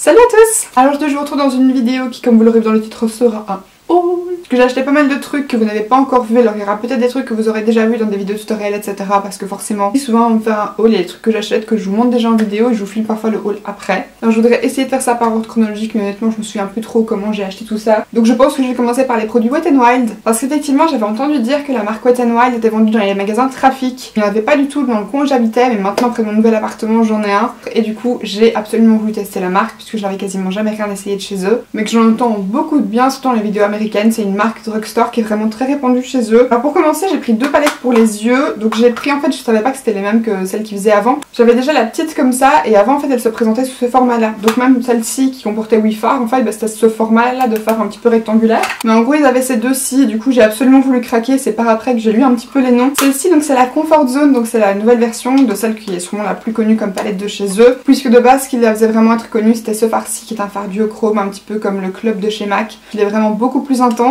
Salut à tous! Alors je vous retrouve dans une vidéo qui, comme vous l'aurez vu dans le titre, sera un haul. Parce que j'ai acheté pas mal de trucs que vous n'avez pas encore vu. Alors il y aura peut-être des trucs que vous aurez déjà vu dans des vidéos tutoriels, etc. Parce que forcément, souvent on me fait un haul, il y a des trucs que j'achète que je vous montre déjà en vidéo et je vous filme parfois le haul après. Alors je voudrais essayer de faire ça par ordre chronologique, mais honnêtement je me souviens plus trop comment j'ai acheté tout ça. Donc je pense que je vais commencer par les produits Wet n Wild. Parce qu'effectivement j'avais entendu dire que la marque Wet n Wild était vendue dans les magasins Trafic. Il n'y en avait pas du tout dans le coin où j'habitais, mais maintenant après mon nouvel appartement j'en ai un. Et du coup j'ai absolument voulu tester la marque puisque je n'avais quasiment jamais rien essayé de chez eux. Mais que j'en entends beaucoup de bien, surtout dans les vidéos américaines. C'est une marque drugstore qui est vraiment très répandue chez eux. Alors pour commencer j'ai pris deux palettes pour les yeux. Donc j'ai pris, en fait je savais pas que c'était les mêmes que celles qu'ils faisaient avant. J'avais déjà la petite comme ça et avant en fait elle se présentait sous ce format là. Donc même celle-ci qui comportait 8 fards en fait bah, c'était ce format là de phare un petit peu rectangulaire. Mais en gros ils avaient ces deux-ci, du coup j'ai absolument voulu craquer. C'est par après que j'ai lu un petit peu les noms. Celle-ci donc c'est la Comfort Zone, donc c'est la nouvelle version de celle qui est sûrement la plus connue comme palette de chez eux. Puisque de base ce qui la faisait vraiment être connue c'était ce fard-ci qui est un fard duochrome un petit peu comme le club de chez MAC. Il est vraiment beaucoup plus intense.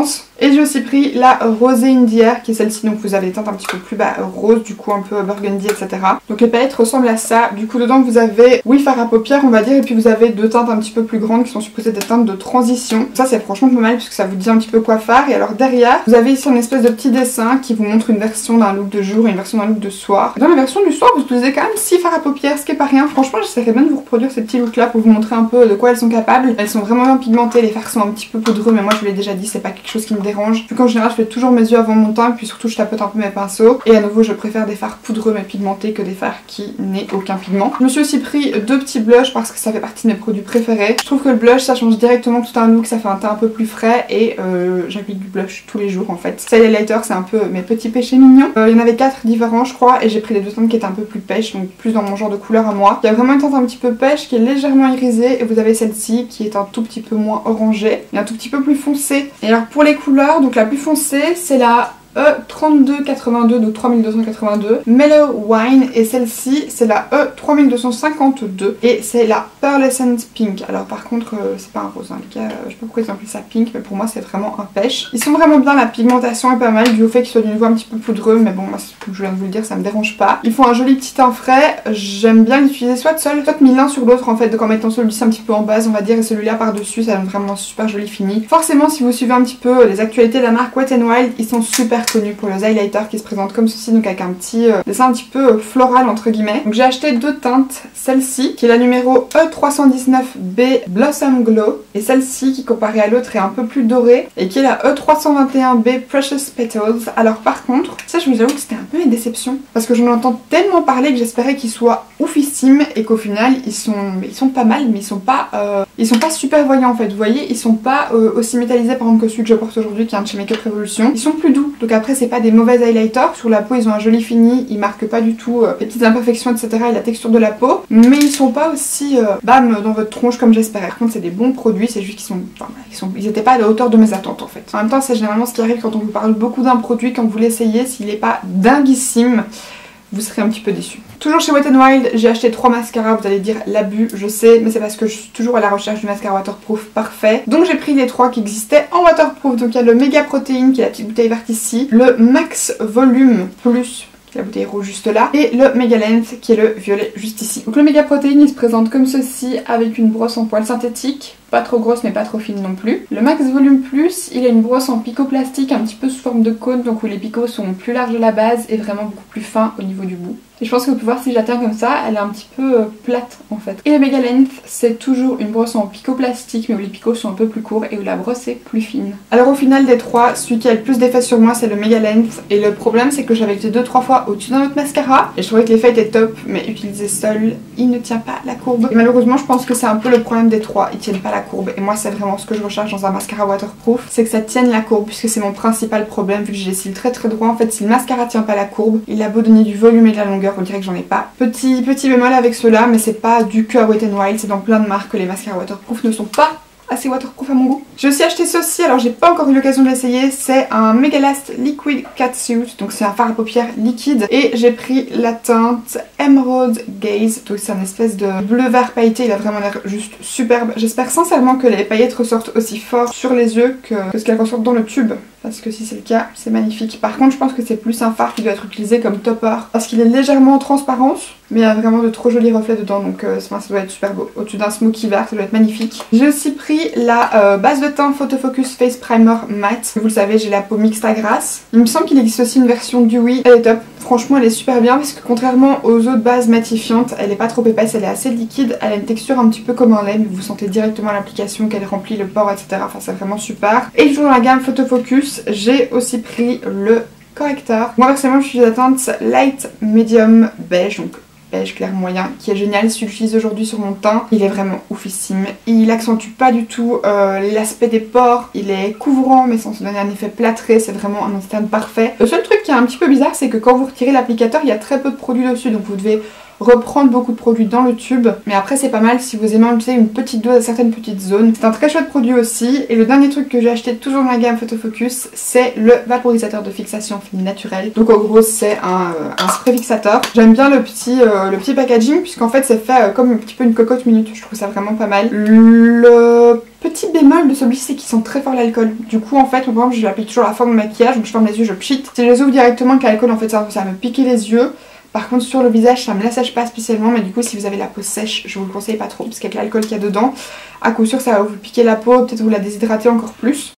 Et j'ai aussi pris la Rosée Indière qui est celle-ci, donc vous avez des teintes un petit peu plus rose, du coup un peu burgundy, etc. Donc les palettes ressemblent à ça. Du coup dedans vous avez, oui, fard à paupières on va dire, et puis vous avez deux teintes un petit peu plus grandes qui sont supposées des teintes de transition. Ça c'est franchement pas mal puisque ça vous dit un petit peu quoi faire. Et alors derrière vous avez ici une espèce de petit dessin qui vous montre une version d'un look de jour et une version d'un look de soir. Dans la version du soir vous utilisez quand même 6 fards à paupières, ce qui est pas rien. Franchement j'essaierai bien de vous reproduire ces petits looks là pour vous montrer un peu de quoi elles sont capables. Elles sont vraiment bien pigmentées, les fards sont un petit peu poudreux, mais moi je vous l'ai déjà dit, c'est pas quelque chose qui me dérange. Vu qu'en général je fais toujours mes yeux avant mon teint et puis surtout je tapote un peu mes pinceaux. Et à nouveau je préfère des fards poudreux mais pigmentés que des fards qui n'aient aucun pigment. Je me suis aussi pris deux petits blushs parce que ça fait partie de mes produits préférés. Je trouve que le blush ça change directement tout un look, ça fait un teint un peu plus frais et j'applique du blush tous les jours en fait. Ça highlighter c'est un peu mes petits péchés mignons. Il y en avait 4 différents je crois et j'ai pris les deux teintes qui étaient un peu plus pêche, donc plus dans mon genre de couleur à moi. Il y a vraiment une teinte un petit peu pêche qui est légèrement irisée et vous avez celle-ci qui est un tout petit peu moins orangée et un tout petit peu plus foncée. Et alors pour les couleurs, donc la plus foncée c'est la E3282, donc 3282 Mellow Wine, et celle-ci c'est la E3252 et c'est la Pearlescent Pink. Alors par contre c'est pas un rose hein, les gars, je sais pas pourquoi ils ont appelé ça pink, mais pour moi c'est vraiment un pêche. Ils sont vraiment bien, la pigmentation est pas mal dû au fait qu'ils soient d'une voix un petit peu poudreux, mais bon moi comme je viens de vous le dire ça me dérange pas. Ils font un joli petit teint frais, j'aime bien l'utiliser soit seul, soit mis l'un sur l'autre en fait, donc en mettant celui-ci un petit peu en base on va dire et celui-là par dessus, ça donne vraiment un super joli fini. Forcément si vous suivez un petit peu les actualités de la marque Wet n Wild, ils sont super connus pour les highlighters qui se présentent comme ceci, donc avec un petit dessin un petit peu floral entre guillemets. Donc j'ai acheté deux teintes, celle-ci qui est la numéro E319B Blossom Glow et celle-ci qui comparée à l'autre est un peu plus dorée et qui est la E321B Precious Petals. Alors par contre ça je vous avoue que c'était un peu une déception parce que j'en entends tellement parler que j'espérais qu'ils soient oufissimes et qu'au final ils sont pas mal, mais ils sont pas super voyants en fait. Vous voyez, ils sont pas aussi métallisés par exemple que celui que je porte aujourd'hui qui est un de chez Makeup Revolution. Ils sont plus doux, donc après c'est pas des mauvais highlighters. Sur la peau ils ont un joli fini, ils marquent pas du tout les petites imperfections etc et la texture de la peau, mais ils sont pas aussi bam dans votre tronche comme j'espérais. Par contre c'est des bons produits, c'est juste qu'ils ils étaient pas à la hauteur de mes attentes en fait. En même temps c'est généralement ce qui arrive quand on vous parle beaucoup d'un produit, quand vous l'essayez, s'il est pas dinguissime vous serez un petit peu déçus. Toujours chez Wet n Wild, j'ai acheté 3 mascaras, vous allez dire l'abus, je sais, mais c'est parce que je suis toujours à la recherche du mascara waterproof parfait. Donc j'ai pris les 3 qui existaient en waterproof, donc il y a le Méga Protéine qui est la petite bouteille verte ici, le Max Volume Plus, qui est la bouteille rouge juste là, et le Mega Length qui est le violet juste ici. Donc le Méga Protéine il se présente comme ceci avec une brosse en poil synthétique, pas trop grosse mais pas trop fine non plus. Le Max Volume Plus il a une brosse en picot plastique un petit peu sous forme de cône, donc où les picots sont plus larges à la base et vraiment beaucoup plus fins au niveau du bout. Et je pense que vous pouvez voir si je la tiens comme ça, elle est un petit peu plate en fait. Et le Mega Length c'est toujours une brosse en picot plastique mais où les picots sont un peu plus courts et où la brosse est plus fine. Alors au final des 3, celui qui a le plus d'effet sur moi c'est le Mega Length, et le problème c'est que j'avais été 2-3 fois au-dessus d'un autre mascara et je trouvais que l'effet était top, mais utilisé seul il ne tient pas la courbe. Et malheureusement je pense que c'est un peu le problème des 3, ils tiennent pas la courbe, et moi c'est vraiment ce que je recherche dans un mascara waterproof, c'est que ça tienne la courbe puisque c'est mon principal problème vu que j'ai les cils très très droits. En fait si le mascara tient pas la courbe, il a beau donner du volume et de la longueur, on dirait que j'en ai pas. Petit bémol avec ceux-là, mais c'est pas dû que à Wet n Wild, c'est dans plein de marques que les mascaras waterproof ne sont pas assez waterproof à mon goût. J'ai aussi acheté ceci, alors j'ai pas encore eu l'occasion de l'essayer, c'est un Megalast Liquid Catsuit, donc c'est un fard à paupières liquide, et j'ai pris la teinte Emerald Gaze, donc c'est un espèce de bleu vert pailleté, il a vraiment l'air juste superbe. J'espère sincèrement que les paillettes ressortent aussi fort sur les yeux que ce qu'elles ressortent dans le tube, parce que si c'est le cas, c'est magnifique. Par contre je pense que c'est plus un fard qui doit être utilisé comme topper, parce qu'il est légèrement en transparence. Mais il y a vraiment de trop jolis reflets dedans, donc ça doit être super beau. Au-dessus d'un smoky vert, ça doit être magnifique. J'ai aussi pris la base de teint Photo Focus Face Primer Matte. Vous le savez, j'ai la peau mixte à grasse. Il me semble qu'il existe aussi une version dewy. Elle est top. Franchement, elle est super bien parce que contrairement aux autres bases matifiantes, elle est pas trop épaisse, elle est assez liquide. Elle a une texture un petit peu comme un lait, mais vous sentez directement à l'application qu'elle remplit le pore, etc. Enfin, c'est vraiment super. Et toujours dans la gamme Photo Focus, j'ai aussi pris le correcteur. Moi personnellement, je suis la teinte light medium beige, donc beige clair moyen, qui est génial. Celui que j'utilise aujourd'hui sur mon teint, il est vraiment oufissime. Il accentue pas du tout l'aspect des pores, il est couvrant mais sans se donner un effet plâtré, c'est vraiment un interne parfait. Le seul truc qui est un petit peu bizarre, c'est que quand vous retirez l'applicateur, il y a très peu de produits dessus, donc vous devez reprendre beaucoup de produits dans le tube, mais après c'est pas mal si vous aimez utiliser une petite dose à certaines petites zones. C'est un très chouette produit aussi. Et le dernier truc que j'ai acheté toujours dans la gamme Photo Focus, c'est le vaporisateur de fixation fini naturel. Donc en gros c'est un spray fixateur. J'aime bien le petit packaging puisqu'en fait c'est fait comme un petit peu une cocotte minute, je trouve ça vraiment pas mal. Le petit bémol de celui-ci, c'est qu'il sent très fort l'alcool. Du coup en fait, par exemple, je l'applique toujours à la forme de maquillage, donc je ferme les yeux, je pchit. Si je les ouvre directement avec l'alcool, en fait ça va me piquer les yeux. Par contre sur le visage ça me l'assèche pas spécialement, mais du coup si vous avez la peau sèche je vous le conseille pas trop parce qu'avec l'alcool qu'il y a dedans, à coup sûr ça va vous piquer la peau, peut-être vous la déshydrater encore plus.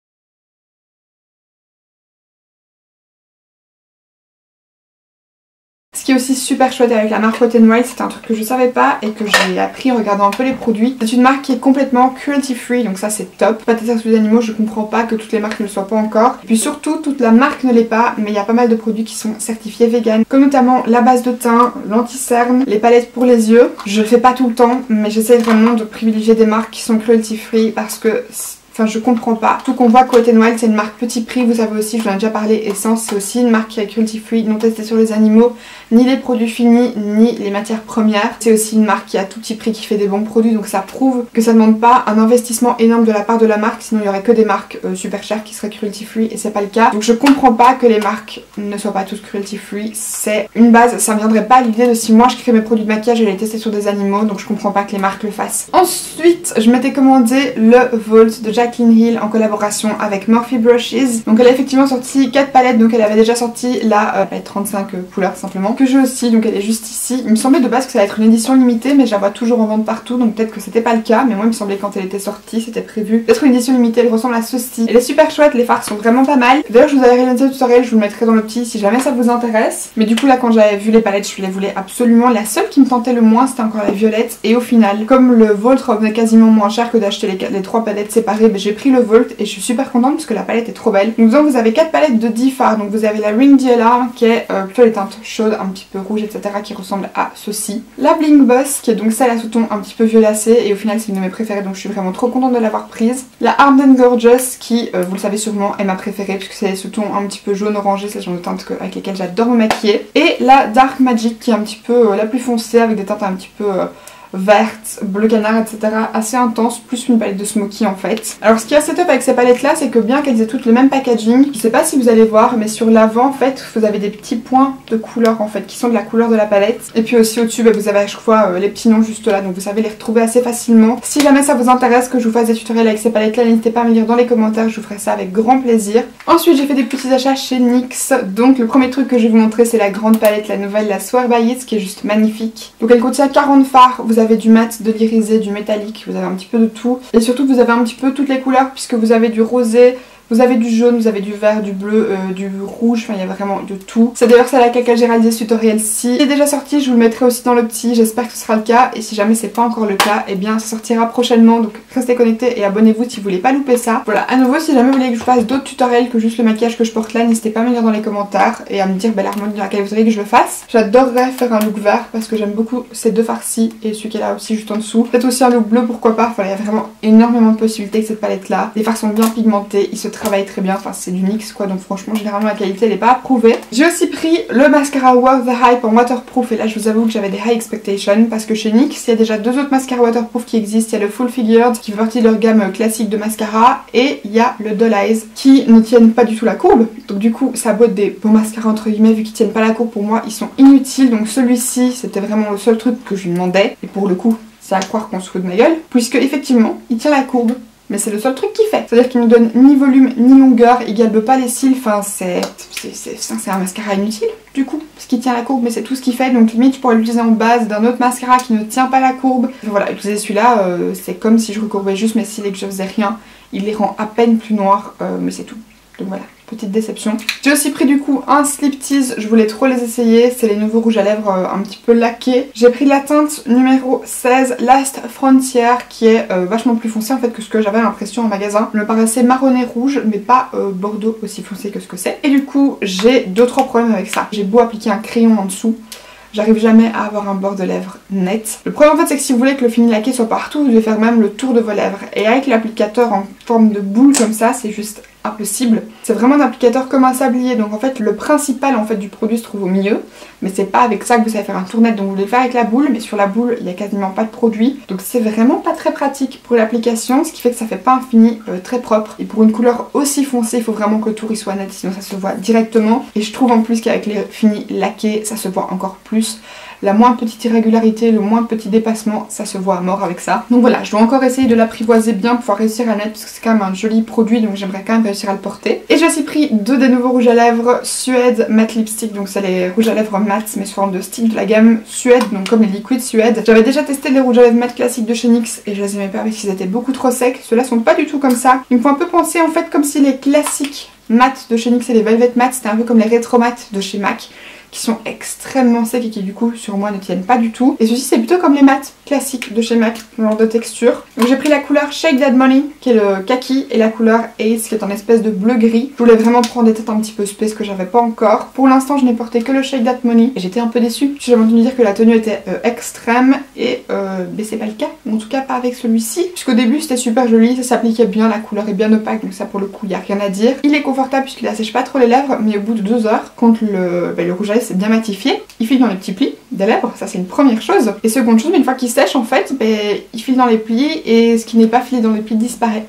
Ce qui est aussi super chouette avec la marque Wet n Wild, c'est un truc que je savais pas et que j'ai appris en regardant un peu les produits. C'est une marque qui est complètement cruelty free, donc ça c'est top. Pas tester sur les animaux, je comprends pas que toutes les marques ne le soient pas encore. Et puis surtout, toute la marque ne l'est pas, mais il y a pas mal de produits qui sont certifiés vegan, comme notamment la base de teint, l'anti-cerne, les palettes pour les yeux. Je le fais pas tout le temps, mais j'essaie vraiment de privilégier des marques qui sont cruelty free parce que enfin je comprends pas. Tout qu'on voit que Wet n Wild c'est une marque petit prix, vous savez aussi, je vous en ai déjà parlé, Essence c'est aussi une marque qui est cruelty free, non testée sur les animaux, ni les produits finis, ni les matières premières. C'est aussi une marque qui a tout petit prix, qui fait des bons produits, donc ça prouve que ça demande pas un investissement énorme de la part de la marque, sinon il y aurait que des marques super chères qui seraient cruelty free et c'est pas le cas. Donc je comprends pas que les marques ne soient pas toutes cruelty free, c'est une base, ça me viendrait pas à l'idée de si moi je crée mes produits de maquillage et les tester sur des animaux, donc je comprends pas que les marques le fassent. Ensuite, je m'étais commandé le Vault de Jaclyn Hill en collaboration avec Morphe Brushes. Donc elle a effectivement sorti 4 palettes, donc elle avait déjà sorti la palette 35 couleurs simplement, que j'ai aussi, donc elle est juste ici. Il me semblait de base que ça allait être une édition limitée, mais je la vois toujours en vente partout, donc peut-être que c'était pas le cas, mais moi il me semblait quand elle était sortie, c'était prévu d'être une édition limitée. Elle ressemble à ceci. Elle est super chouette, les fards sont vraiment pas mal. D'ailleurs je vous avais réalisé le tutoriel, je vous le mettrai dans le petit si jamais ça vous intéresse. Mais du coup là quand j'avais vu les palettes, je les voulais absolument. La seule qui me tentait le moins c'était encore la violette, et au final, comme le Vault revenait quasiment moins cher que d'acheter les 3 palettes séparées, ben, j'ai pris le Vault et je suis super contente parce que la palette est trop belle. Donc dedans vous avez 4 palettes de 10 fards, donc vous avez la Ring Alarm qui est plutôt les teintes chaudes, un petit peu rouge, etc., qui ressemble à ceci. La Bling Boss qui est donc celle à sous-ton un petit peu violacé, et au final c'est une de mes préférées, donc je suis vraiment trop contente de l'avoir prise. La Armed and Gorgeous qui, vous le savez sûrement, est ma préférée puisque c'est les sous-tons un petit peu jaune orangé, c'est le genre de teinte avec lesquelles j'adore me maquiller. Et la Dark Magic qui est un petit peu la plus foncée avec des teintes un petit peu verte, bleu canard, etc. assez intense, plus une palette de smoky en fait. Alors ce qui est assez top avec ces palettes là, c'est que bien qu'elles aient toutes le même packaging, je sais pas si vous allez voir, mais sur l'avant en fait vous avez des petits points de couleur en fait qui sont de la couleur de la palette, et puis aussi au-dessus vous avez à chaque fois les petits noms juste là, donc vous savez les retrouver assez facilement. Si jamais ça vous intéresse que je vous fasse des tutoriels avec ces palettes là, n'hésitez pas à me lire dans les commentaires, je vous ferai ça avec grand plaisir. Ensuite j'ai fait des petits achats chez NYX, donc le premier truc que je vais vous montrer c'est la grande palette, la nouvelle, la Swear by It, qui est juste magnifique. Donc elle contient 40 fards, vous avez du mat, de l'irisé, du métallique, vous avez un petit peu de tout, et surtout vous avez un petit peu toutes les couleurs puisque vous avez du rosé, vous avez du jaune, vous avez du vert, du bleu, du rouge, enfin il y a vraiment de tout. C'est d'ailleurs celle à laquelle j'ai réalisé ce tutoriel-ci. Il est déjà sorti, je vous le mettrai aussi dans le petit, j'espère que ce sera le cas, et si jamais c'est pas encore le cas, eh bien ça sortira prochainement, donc restez connectés et abonnez-vous si vous voulez pas louper ça. Voilà, à nouveau si jamais vous voulez que je fasse d'autres tutoriels que juste le maquillage que je porte là, n'hésitez pas à me dire dans les commentaires et à me dire l'harmonie dans laquelle vous voudriez que je le fasse. J'adorerais faire un look vert parce que j'aime beaucoup ces deux farcis et celui qui est là aussi juste en dessous. Peut-être aussi un look bleu, pourquoi pas, enfin il y a vraiment énormément de possibilités avec cette palette là. Les fards sont bien pigmentés, ils se travaille très bien, enfin c'est du NYX quoi, donc franchement généralement la qualité elle est pas approuvée. J'ai aussi pris le mascara Worth the Hype en waterproof, et là je vous avoue que j'avais des high expectations parce que chez NYX il y a déjà deux autres mascaras waterproof qui existent. Il y a le Full Figured qui fait partie de leur gamme classique de mascara, et il y a le Doll Eyes qui ne tiennent pas du tout la courbe, donc du coup ça botte des bons mascaras entre guillemets, vu qu'ils tiennent pas la courbe pour moi ils sont inutiles, donc celui-ci c'était vraiment le seul truc que je lui demandais, et pour le coup c'est à croire qu'on se fout de ma gueule puisque effectivement il tient la courbe. mais c'est le seul truc qu'il fait. C'est-à-dire qu'il ne donne ni volume ni longueur, il galbe pas les cils, enfin c'est un mascara inutile du coup, parce qu'il tient la courbe mais c'est tout ce qu'il fait, donc limite je pourrais l'utiliser en base d'un autre mascara qui ne tient pas la courbe. Enfin, voilà, utiliser celui-là, c'est comme si je recourbais juste mes cils et que je faisais rien. Il les rend à peine plus noirs, mais c'est tout. Donc voilà, petite déception. J'ai aussi pris du coup un Slip Tease, je voulais trop les essayer, c'est les nouveaux rouges à lèvres un petit peu laqués. J'ai pris la teinte numéro 16, Last Frontier, qui est vachement plus foncé en fait que ce que j'avais l'impression en magasin. Il me paraissait marronné rouge, mais pas bordeaux aussi foncé que ce que c'est. Et du coup, j'ai 2-3 problèmes avec ça. J'ai beau appliquer un crayon en dessous, j'arrive jamais à avoir un bord de lèvres net. Le problème en fait c'est que si vous voulez que le fini laqué soit partout, vous devez faire même le tour de vos lèvres. Et avec l'applicateur en forme de boule comme ça, c'est juste impossible. C'est vraiment un applicateur comme un sablier, donc en fait le principal en fait du produit se trouve au milieu, mais c'est pas avec ça que vous savez faire un tour net, donc vous voulez le faire avec la boule, mais sur la boule il y a quasiment pas de produit, donc c'est vraiment pas très pratique pour l'application, ce qui fait que ça fait pas un fini très propre. Et pour une couleur aussi foncée, il faut vraiment que le tour il soit net, sinon ça se voit directement. Et je trouve en plus qu'avec les finis laqués, ça se voit encore plus. La moindre petite irrégularité, le moindre petit dépassement, ça se voit à mort avec ça. Donc voilà, je dois encore essayer de l'apprivoiser bien pour pouvoir réussir à le mettre parce que c'est quand même un joli produit, donc j'aimerais quand même réussir à le porter. Et j'ai aussi pris deux des nouveaux rouges à lèvres Suède Matte Lipstick, donc c'est les rouges à lèvres mat mais sous forme de stick de la gamme Suède, donc comme les liquides Suède. J'avais déjà testé les rouges à lèvres mat classiques de chez NYX et je les aimais pas parce qu'ils étaient beaucoup trop secs. Ceux-là sont pas du tout comme ça. Ils me font un peu penser en fait comme si les classiques mat de chez NYX et les Velvet Matte c'était un peu comme les rétro mat de chez MAC, qui sont extrêmement secs et qui du coup sur moi ne tiennent pas du tout. Et ceci c'est plutôt comme les mattes classiques de chez MAC, le genre de texture. Donc j'ai pris la couleur Shake That Money qui est le kaki et la couleur Ace qui est en espèce de bleu gris. Je voulais vraiment prendre des têtes un petit peu space que j'avais pas encore. Pour l'instant je n'ai porté que le Shake That Money et j'étais un peu déçue. J'avais entendu dire que la tenue était extrême et mais c'est pas le cas, en tout cas pas avec celui-ci. Puisqu'au début c'était super joli, ça s'appliquait bien, la couleur est bien opaque donc ça pour le coup il n'y a rien à dire. Il est confortable puisqu'il assèche pas trop les lèvres, mais au bout de 2 heures, quand le rouge à lèvres c'est bien matifié, il file dans les petits plis des lèvres, ça c'est une première chose. Et seconde chose, une fois qu'il sèche en fait, il file dans les plis et ce qui n'est pas filé dans les plis disparaît.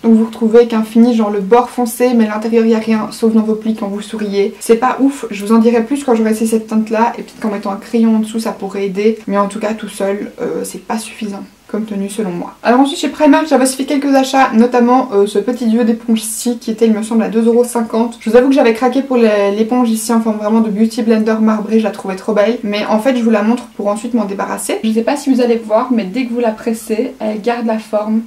Donc vous retrouvez avec un fini genre le bord foncé mais à l'intérieur il n'y a rien sauf dans vos plis quand vous souriez. C'est pas ouf, je vous en dirai plus quand j'aurai essayé cette teinte là et puis qu'en mettant un crayon en dessous ça pourrait aider. Mais en tout cas tout seul c'est pas suffisant comme tenue selon moi. Alors ensuite chez Primark j'avais aussi fait quelques achats, notamment ce petit duo d'éponge ici qui était il me semble à 2,50 €. Je vous avoue que j'avais craqué pour l'éponge ici en forme vraiment de beauty blender marbré, je la trouvais trop belle. Mais en fait je vous la montre pour ensuite m'en débarrasser. Je sais pas si vous allez voir mais dès que vous la pressez elle garde la forme.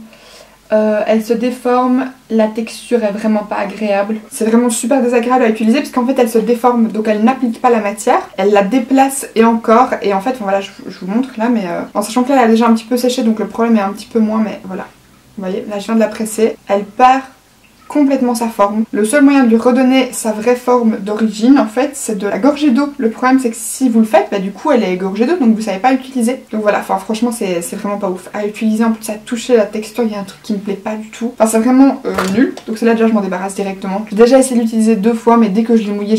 Elle se déforme, la texture est vraiment pas agréable. C'est vraiment super désagréable à utiliser parce qu'en fait elle se déforme donc elle n'applique pas la matière, elle la déplace et encore. Et en fait voilà je vous montre là mais en sachant que là elle a déjà un petit peu séché donc le problème est un petit peu moins, mais voilà. Vous voyez là je viens de la presser, elle perd complètement sa forme. Le seul moyen de lui redonner sa vraie forme d'origine en fait c'est de la gorger d'eau. Le problème c'est que si vous le faites bah du coup elle est gorgée d'eau donc vous savez pas l'utiliser. Donc voilà, enfin franchement c'est vraiment pas ouf à utiliser, en plus à toucher la texture il y a un truc qui me plaît pas du tout. Enfin c'est vraiment nul, donc celle-là déjà je m'en débarrasse directement. J'ai déjà essayé de l'utiliser 2 fois mais dès que je l'ai mouillée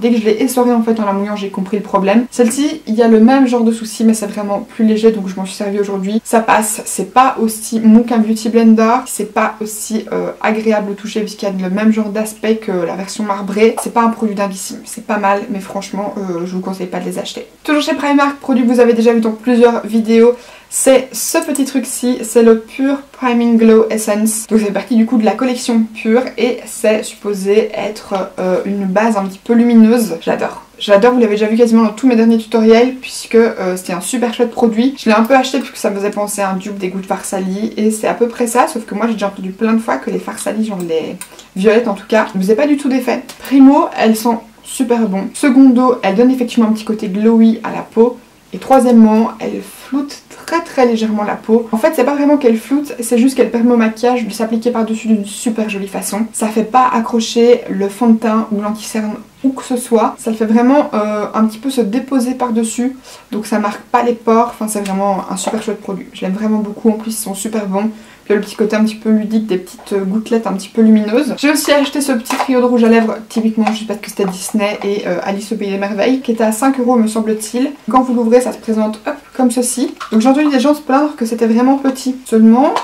dès que je l'ai essorée en fait en la mouillant j'ai compris le problème. Celle-ci il y a le même genre de souci mais c'est vraiment plus léger donc je m'en suis servi aujourd'hui. Ça passe, c'est pas aussi mou qu'un beauty blender, c'est pas aussi agréable de toucher puisqu'il y a le même genre d'aspect que la version marbrée. C'est pas un produit dinguissime, c'est pas mal mais franchement je vous conseille pas de les acheter. Toujours chez Primark, produit que vous avez déjà vu dans plusieurs vidéos, c'est ce petit truc-ci, c'est le Pure Priming Glow Essence. Donc c'est partie du coup de la collection Pure et c'est supposé être une base un petit peu lumineuse. J'adore. J'adore, vous l'avez déjà vu quasiment dans tous mes derniers tutoriels puisque c'était un super chouette produit. Je l'ai un peu acheté puisque ça me faisait penser à un dupe des Good Farsali et c'est à peu près ça, sauf que moi j'ai déjà entendu plein de fois que les Farsali, genre les violettes en tout cas, ne faisaient pas du tout d'effet. Primo, elles sont super bon. Secondo, elles donnent effectivement un petit côté glowy à la peau. Et troisièmement, elles floutent très légèrement la peau. En fait c'est pas vraiment qu'elle floute, c'est juste qu'elle permet au maquillage de s'appliquer par dessus d'une super jolie façon. Ça fait pas accrocher le fond de teint ou l'anti-cerne où que ce soit, ça le fait vraiment un petit peu se déposer par dessus, donc ça marque pas les pores. Enfin c'est vraiment un super chouette produit, je l'aime vraiment beaucoup, en plus ils sont super bons. Puis le petit côté un petit peu ludique, des petites gouttelettes un petit peu lumineuses. J'ai aussi acheté ce petit trio de rouge à lèvres typiquement juste parce que c'était Disney et Alice au Pays des Merveilles, qui était à 5 € me semble-t-il. Quand vous l'ouvrez ça se présente hop comme ceci. Donc j'ai entendu des gens se plaindre que c'était vraiment petit. Seulement,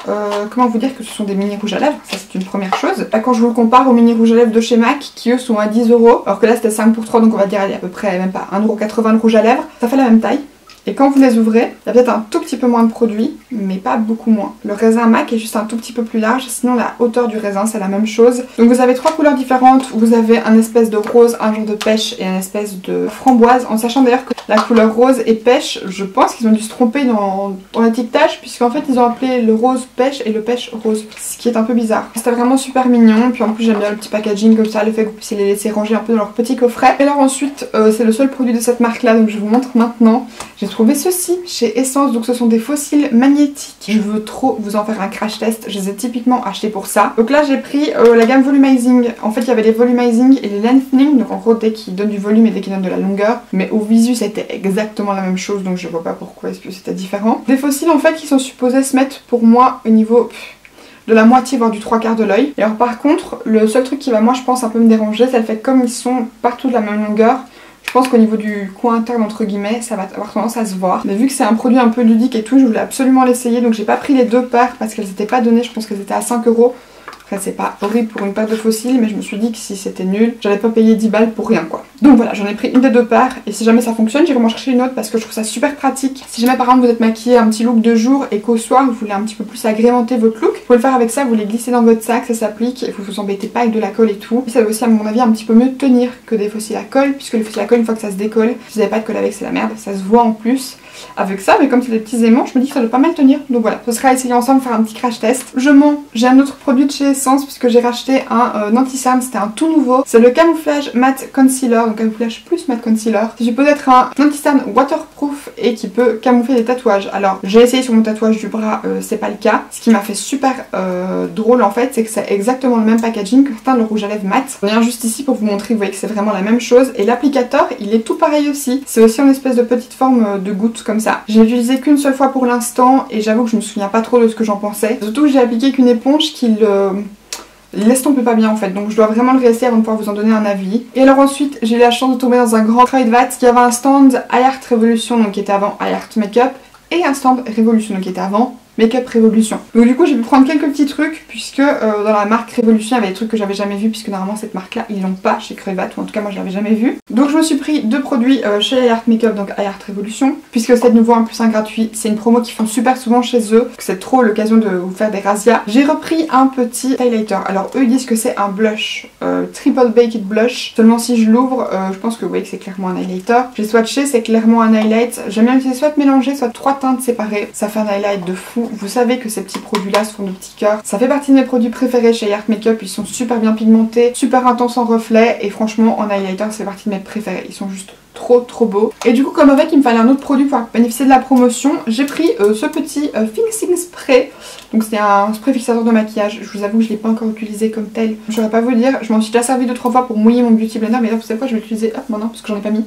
comment vous dire que ce sont des mini rouges à lèvres, ça c'est une première chose. Là quand je vous le compare aux mini rouges à lèvres de chez MAC qui eux sont à 10 €, alors que là c'était 5 pour 3 donc on va dire allez, à peu près même pas 1,80 € de rouge à lèvres, ça fait la même taille. Et quand vous les ouvrez, il y a peut-être un tout petit peu moins de produit, mais pas beaucoup moins. Le raisin MAC est juste un tout petit peu plus large, sinon la hauteur du raisin c'est la même chose. Donc vous avez 3 couleurs différentes, vous avez un espèce de rose, un genre de pêche et un espèce de framboise, en sachant d'ailleurs que la couleur rose et pêche, je pense qu'ils ont dû se tromper dans l'étiquetage, puisqu'en fait ils ont appelé le rose pêche et le pêche rose, ce qui est un peu bizarre. C'était vraiment super mignon, puis en plus j'aime bien le petit packaging comme ça, le fait que vous puissiez les laisser ranger un peu dans leur petit coffret. Et alors ensuite, c'est le seul produit de cette marque là, donc je vous montre maintenant. J'ai trouvé ceci chez Essence, donc ce sont des fossiles magnétiques. Je veux trop vous en faire un crash test, je les ai typiquement achetés pour ça. Donc là j'ai pris la gamme Volumizing. En fait il y avait les Volumizing et les Lengthening, donc en gros dès qui donnent du volume et dès qui donnent de la longueur. Mais au visu c'était exactement la même chose, donc je vois pas pourquoi est-ce que c'était différent. Des fossiles en fait qui sont supposés se mettre pour moi au niveau de la moitié voire du 3/4 de l'œil. Et alors par contre le seul truc qui va moi je pense un peu me déranger, c'est le fait que comme ils sont partout de la même longueur, je pense qu'au niveau du coin interne entre guillemets ça va avoir tendance à se voir. Mais vu que c'est un produit un peu ludique et tout, je voulais absolument l'essayer, donc j'ai pas pris les 2 paires parce qu'elles n'étaient pas données, je pense qu'elles étaient à 5 €. Après c'est pas horrible pour une paire de fossiles, mais je me suis dit que si c'était nul, j'allais pas payer 10 balles pour rien quoi. Donc voilà, j'en ai pris une des 2 paires et si jamais ça fonctionne, j'irai m'en chercher une autre parce que je trouve ça super pratique. Si jamais par exemple vous êtes maquillé un petit look de jour et qu'au soir vous voulez un petit peu plus agrémenter votre look, vous pouvez le faire avec ça, vous les glissez dans votre sac, ça s'applique et vous vous embêtez pas avec de la colle et tout. Et ça va aussi à mon avis un petit peu mieux tenir que des fossiles à colle, puisque les fossiles à colle une fois que ça se décolle, si vous n'avez pas de colle avec c'est la merde, ça se voit en plus. Avec ça, mais comme c'est des petits aimants, je me dis que ça doit pas mal tenir. Donc voilà, ce sera à essayer ensemble, faire un petit crash test. Je mens, j'ai un autre produit de chez Essence puisque j'ai racheté un anti-cerne, c'était un tout nouveau. C'est le Camouflage Matte Concealer, donc Camouflage plus Matte Concealer. C'est supposé être un anti-cerne waterproof et qui peut camoufler les tatouages. Alors j'ai essayé sur mon tatouage du bras, c'est pas le cas. Ce qui m'a fait super drôle en fait, c'est que c'est exactement le même packaging que certains le rouge à lèvres mat. Je viens juste ici pour vous montrer, vous voyez que c'est vraiment la même chose. Et l'applicateur, il est tout pareil aussi. C'est aussi en espèce de petite forme de goutte comme ça. J'ai utilisé qu'une seule fois pour l'instant et j'avoue que je me souviens pas trop de ce que j'en pensais. Surtout que j'ai appliqué qu'une éponge qui l'estompe pas bien en fait, donc je dois vraiment le réessayer avant de pouvoir vous en donner un avis. Et alors ensuite j'ai eu la chance de tomber dans un grand Trade Vat qui avait un stand iArt Revolution, donc qui était avant iArt Makeup, et un stand Revolution, donc qui était avant Makeup Revolution. Donc du coup j'ai pu prendre quelques petits trucs puisque dans la marque Revolution il y avait des trucs que j'avais jamais vu, puisque normalement cette marque là ils l'ont pas chez Crevat, ou en tout cas moi je l'avais jamais vu. Donc je me suis pris 2 produits chez iArt Makeup, donc iArt Revolution, puisque c'est de nouveau un plus un gratuit. C'est une promo qu'ils font super souvent chez eux, c'est trop l'occasion de vous faire des razzias. J'ai repris un petit highlighter. Alors eux ils disent que c'est un blush, Triple Baked Blush. Seulement si je l'ouvre, je pense que vous voyez que c'est clairement un highlighter. J'ai swatché, c'est clairement un highlight. J'aime bien utiliser soit mélanger, soit 3 teintes séparées. Ça fait un highlight de fou. Vous savez que ces petits produits là sont de petits cœurs. Ça fait partie de mes produits préférés chez iArt Makeup. Ils sont super bien pigmentés, super intenses en reflet, et franchement en highlighter ça fait partie de mes préférés. Ils sont juste trop beaux. Et du coup comme avec il me fallait un autre produit pour bénéficier de la promotion, j'ai pris ce petit fixing spray. Donc c'est un spray fixateur de maquillage. Je vous avoue que je l'ai pas encore utilisé comme tel, je saurais pas vous dire. Je m'en suis déjà servi 2-3 fois pour mouiller mon beauty blender, mais là vous savez quoi, je vais l'utiliser maintenant parce que j'en ai pas mis.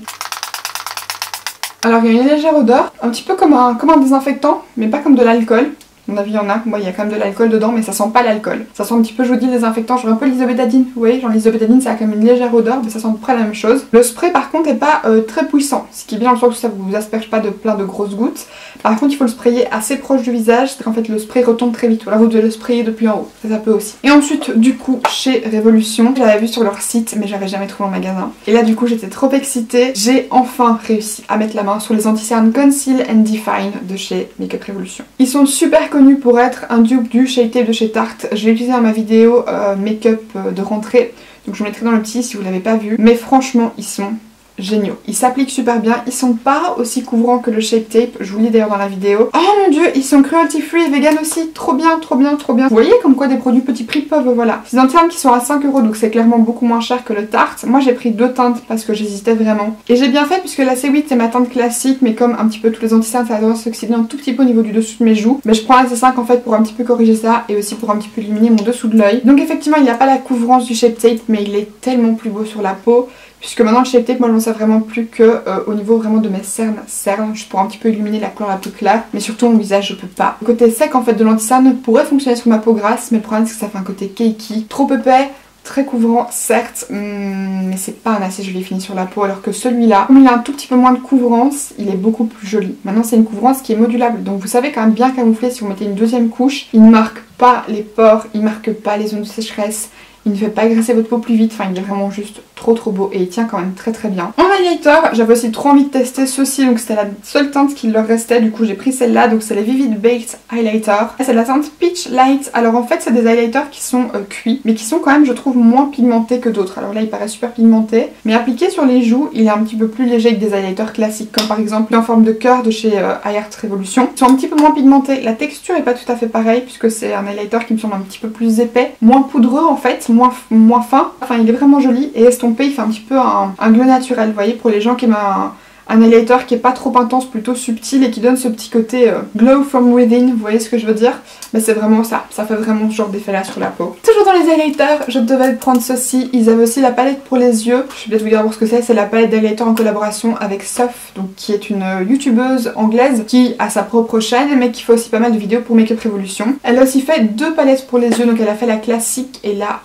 Alors il y a une légère odeur, un petit peu comme un désinfectant, mais pas comme de l'alcool. À mon avis il y en a, moi il y a quand même de l'alcool dedans, mais ça sent pas l'alcool. Ça sent un petit peu, je vous dis, le désinfectant, genre un peu l'isobétadine. Vous voyez, genre l'isobétadine ça a quand même une légère odeur, mais ça sent à peu près la même chose. Le spray par contre est pas très puissant, ce qui est bien dans le sens où ça vous asperge pas de plein de grosses gouttes. Par contre il faut le sprayer assez proche du visage, c'est qu'en fait le spray retombe très vite. Ou alors vous devez le sprayer depuis en haut, ça peut aussi. Et ensuite du coup chez Revolution, je l'avais vu sur leur site mais j'avais jamais trouvé en magasin. Et là du coup j'étais trop excitée, j'ai enfin réussi à mettre la main sur les anti-cernes Conceal and Define de chez Makeup Revolution. Ils sont super connus pour être un dupe du Shape Tape de chez Tarte. Je l'ai utilisé dans ma vidéo make-up de rentrée, donc je vous mettrai dans le petit si vous l'avez pas vu. Mais franchement ils sont géniaux. Ils s'appliquent super bien, ils sont pas aussi couvrants que le Shape Tape, je vous lis d'ailleurs dans la vidéo. Oh mon dieu, ils sont cruelty free et vegan aussi, trop bien. Vous voyez comme quoi des produits petit prix peuvent, voilà. C'est des anti-cernes qui sont à 5 €, donc c'est clairement beaucoup moins cher que le Tarte. Moi j'ai pris 2 teintes parce que j'hésitais vraiment. Et j'ai bien fait puisque la C8 c'est ma teinte classique, mais comme un petit peu tous les anti-cernes ça a tendance à s'oxyder un tout petit peu au niveau du dessous de mes joues. Mais je prends la C5 en fait pour un petit peu corriger ça et aussi pour un petit peu illuminer mon dessous de l'œil. Donc effectivement il n'y a pas la couvrance du Shape Tape, mais il est tellement plus beau sur la peau. Puisque maintenant le Shape Tape, moi je m'en sers vraiment plus que au niveau vraiment de mes cernes, juste pour un petit peu illuminer la couleur la plus claire. Mais surtout mon visage je peux pas. Le côté sec en fait de l'anti-cerne pourrait fonctionner sur ma peau grasse, mais le problème c'est que ça fait un côté cakey, trop épais, très couvrant certes, mais c'est pas un assez joli fini sur la peau. Alors que celui-là, comme il a un tout petit peu moins de couvrance, il est beaucoup plus joli. Maintenant c'est une couvrance qui est modulable, donc vous savez quand même bien camoufler si vous mettez une deuxième couche. Il ne marque pas les pores, il ne marque pas les zones de sécheresse. Il il ne fait pas graisser votre peau plus vite, enfin il est vraiment juste trop beau et il tient quand même très bien. En highlighter, j'avais aussi trop envie de tester ceci, donc c'était la seule teinte qui leur restait, du coup j'ai pris celle-là, donc c'est les Vivid Baked Highlighter. C'est la teinte Peach Light. Alors en fait c'est des highlighters qui sont cuits, mais qui sont quand même je trouve moins pigmentés que d'autres. Alors là il paraît super pigmenté, mais appliqué sur les joues il est un petit peu plus léger que des highlighters classiques, comme par exemple en forme de cœur de chez Art Revolution. Ils sont un petit peu moins pigmentés, la texture est pas tout à fait pareille puisque c'est un highlighter qui me semble un petit peu plus épais, moins poudreux en fait, moins fin. Enfin il est vraiment joli et estompé, il fait un petit peu un glow naturel, vous voyez, pour les gens qui aiment un highlighter qui est pas trop intense, plutôt subtil et qui donne ce petit côté glow from within, vous voyez ce que je veux dire? Mais c'est vraiment ça fait vraiment ce genre d'effet là sur la peau. Toujours dans les highlighters, je devais prendre ceci, ils avaient aussi la palette pour les yeux, je vais peut-être vous dire ce que c'est la palette d'highlighter en collaboration avec Soph, donc qui est une youtubeuse anglaise qui a sa propre chaîne mais qui fait aussi pas mal de vidéos pour Make Up Revolution. Elle a aussi fait deux palettes pour les yeux, donc elle a fait la classique et la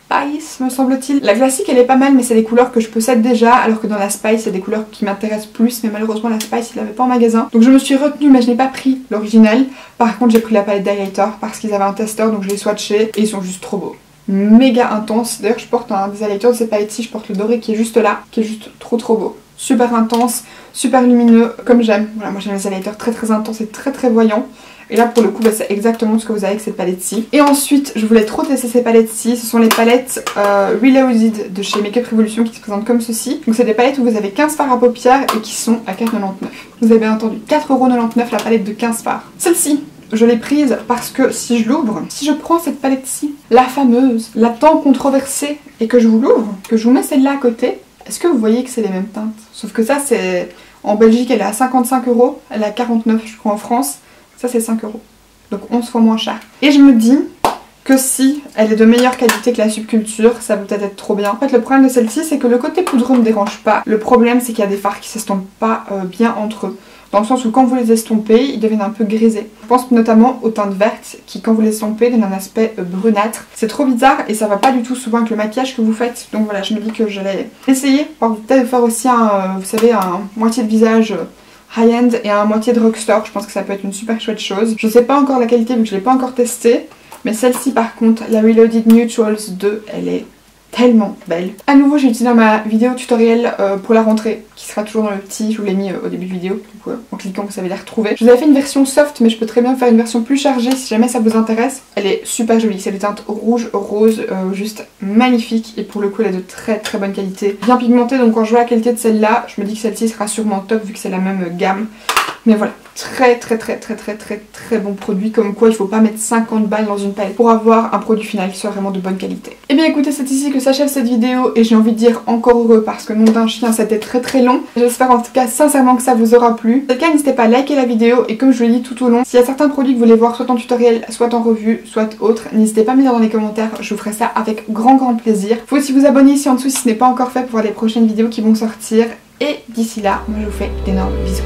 Spice me semble-t-il. La classique elle est pas mal mais c'est des couleurs que je possède déjà, alors que dans la Spice il y a des couleurs qui m'intéressent plus, mais malheureusement la Spice il l'avait pas en magasin. Donc je me suis retenue mais je n'ai pas pris l'original. Par contre j'ai pris la palette d'highlighter parce qu'ils avaient un testeur, donc je l'ai swatché et ils sont juste trop beaux. Méga intense. D'ailleurs je porte un des highlighters de ces palettes-ci, je porte le doré qui est juste là, qui est juste trop beau. Super intense, super lumineux, comme j'aime. Voilà, moi j'aime les highlighters très intenses et très voyants. Et là pour le coup bah, c'est exactement ce que vous avez avec cette palette-ci. Et ensuite je voulais trop tester ces palettes-ci. Ce sont les palettes Reloaded de chez Make Up Revolution qui se présentent comme ceci. Donc c'est des palettes où vous avez 15 fards à paupières et qui sont à 4,99 €. Vous avez bien entendu 4,99 € la palette de 15 fards. Celle-ci je l'ai prise parce que si je l'ouvre, si je prends cette palette-ci, la fameuse, la tant controversée, et que je vous l'ouvre, que je vous mets celle-là à côté, est-ce que vous voyez que c'est les mêmes teintes? Sauf que ça c'est... En Belgique elle est à 55 €, elle est à 49 je crois en France. Ça c'est 5 €. Donc 11 fois moins cher. Et je me dis que si elle est de meilleure qualité que la Subculture, ça peut peut-être être trop bien. En fait le problème de celle-ci c'est que le côté poudreux me dérange pas. Le problème c'est qu'il y a des fards qui s'estompent pas bien entre eux. Dans le sens où quand vous les estompez, ils deviennent un peu grisés. Je pense notamment aux teintes vertes qui quand vous les estompez donnent un aspect brunâtre. C'est trop bizarre et ça va pas du tout souvent avec le maquillage que vous faites. Donc voilà, je me dis que j'allais essayer. Peut-être faire aussi vous savez, un moitié de visage high-end et un moitié de drugstore. Je pense que ça peut être une super chouette chose. Je sais pas encore la qualité vu que je l'ai pas encore testée. Mais celle-ci par contre, la Reloaded Neutrals 2, elle est tellement belle. À nouveau j'ai utilisé dans ma vidéo tutoriel pour la rentrée, qui sera toujours dans le petit, je vous l'ai mis au début de vidéo, donc en cliquant vous savez les retrouver. Je vous avais fait une version soft mais je peux très bien faire une version plus chargée si jamais ça vous intéresse. Elle est super jolie, c'est des teintes rouge, rose, juste magnifique et pour le coup elle est de très bonne qualité. Bien pigmentée, donc quand je vois la qualité de celle-là, je me dis que celle-ci sera sûrement top vu que c'est la même gamme. Mais voilà, très bon produit, comme quoi il faut pas mettre 50 balles dans une palette pour avoir un produit final qui soit vraiment de bonne qualité. Et bien écoutez, c'est ici que s'achève cette vidéo et j'ai envie de dire encore heureux parce que nom d'un chien c'était très long. J'espère en tout cas sincèrement que ça vous aura plu. Si c'est le cas, n'hésitez pas à liker la vidéo et comme je vous l'ai dit tout au long, s'il y a certains produits que vous voulez voir soit en tutoriel, soit en revue, soit autre, n'hésitez pas à me dire dans les commentaires, je vous ferai ça avec grand plaisir. Faut aussi vous abonner ici en dessous si ce n'est pas encore fait pour voir les prochaines vidéos qui vont sortir. Et d'ici là, moi je vous fais d'énormes bisous.